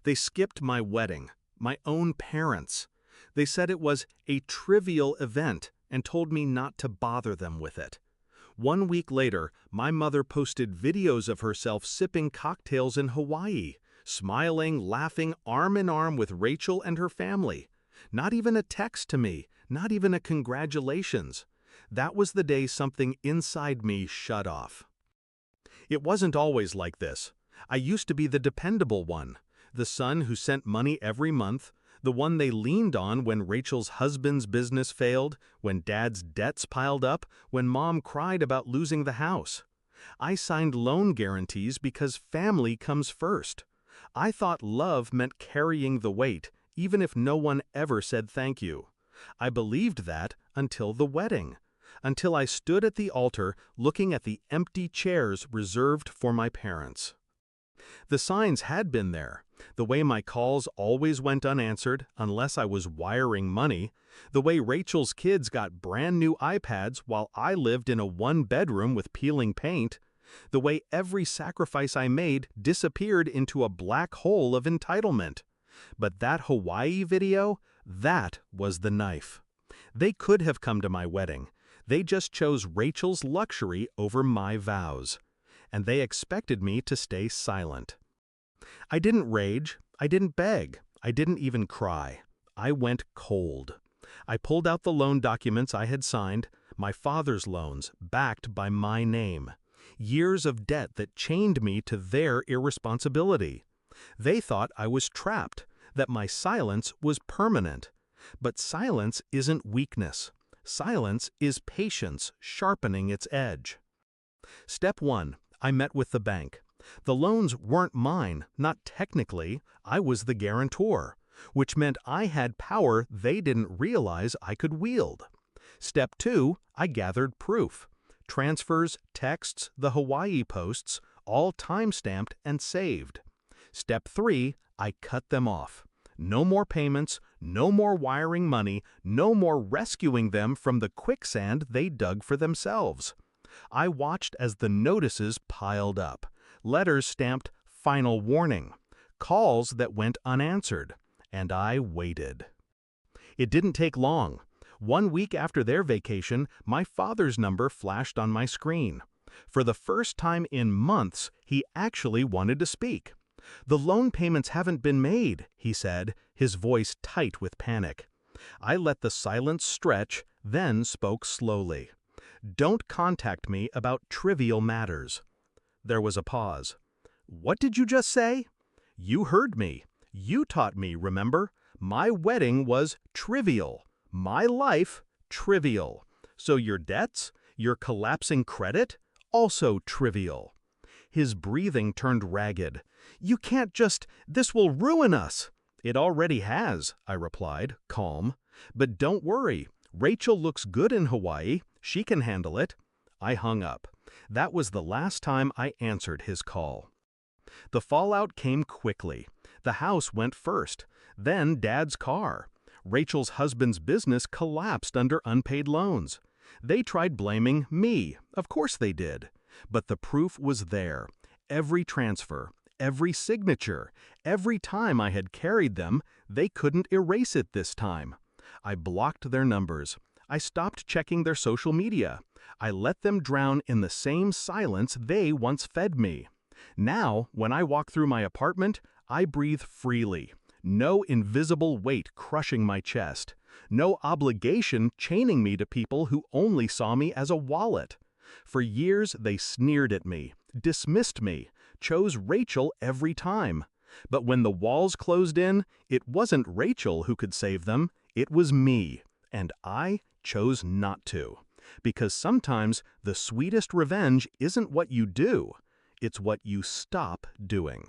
They skipped my wedding, my own parents. They said it was a trivial event and told me not to bother them with it. 1 week later, my mother posted videos of herself sipping cocktails in Hawaii, smiling, laughing, arm in arm with Rachel and her family. Not even a text to me, not even a congratulations. That was the day something inside me shut off. It wasn't always like this. I used to be the dependable one, the son who sent money every month, the one they leaned on when Rachel's husband's business failed, when dad's debts piled up, when mom cried about losing the house. I signed loan guarantees because family comes first. I thought love meant carrying the weight, even if no one ever said thank you. I believed that until the wedding, until I stood at the altar looking at the empty chairs reserved for my parents. The signs had been there. The way my calls always went unanswered unless I was wiring money, the way Rachel's kids got brand new iPads while I lived in a one-bedroom with peeling paint, the way every sacrifice I made disappeared into a black hole of entitlement. But that Hawaii video, that was the knife. They could have come to my wedding. They just chose Rachel's luxury over my vows. And they expected me to stay silent. I didn't rage, I didn't beg, I didn't even cry. I went cold. I pulled out the loan documents I had signed, my father's loans, backed by my name. Years of debt that chained me to their irresponsibility. They thought I was trapped, that my silence was permanent. But silence isn't weakness. Silence is patience sharpening its edge. Step 1. I met with the bank. The loans weren't mine, not technically. I was the guarantor, which meant I had power they didn't realize I could wield. Step 2. I gathered proof. Transfers, texts, the Hawaii posts, all time-stamped and saved. Step 3. I cut them off. No more payments, no more wiring money, no more rescuing them from the quicksand they dug for themselves. I watched as the notices piled up, letters stamped "Final Warning," calls that went unanswered, and I waited. It didn't take long. 1 week after their vacation, my father's number flashed on my screen. For the first time in months, he actually wanted to speak. "The loan payments haven't been made," he said, his voice tight with panic. I let the silence stretch, then spoke slowly. "Don't contact me about trivial matters." There was a pause. "What did you just say?" "You heard me. You taught me, remember? My wedding was trivial. My life, trivial. So your debts, your collapsing credit, also trivial." His breathing turned ragged. "You can't just, this will ruin us." "It already has," I replied, calm. "But don't worry. Rachel looks good in Hawaii. She can handle it." I hung up. That was the last time I answered his call. The fallout came quickly. The house went first, then Dad's car. Rachel's husband's business collapsed under unpaid loans. They tried blaming me. Of course they did. But the proof was there. Every transfer, every signature, every time I had carried them, they couldn't erase it this time. I blocked their numbers. I stopped checking their social media. I let them drown in the same silence they once fed me. Now, when I walk through my apartment, I breathe freely. No invisible weight crushing my chest. No obligation chaining me to people who only saw me as a wallet. For years, they sneered at me, dismissed me, chose Rachel every time. But when the walls closed in, it wasn't Rachel who could save them. It was me. And I chose not to. Because sometimes the sweetest revenge isn't what you do, it's what you stop doing.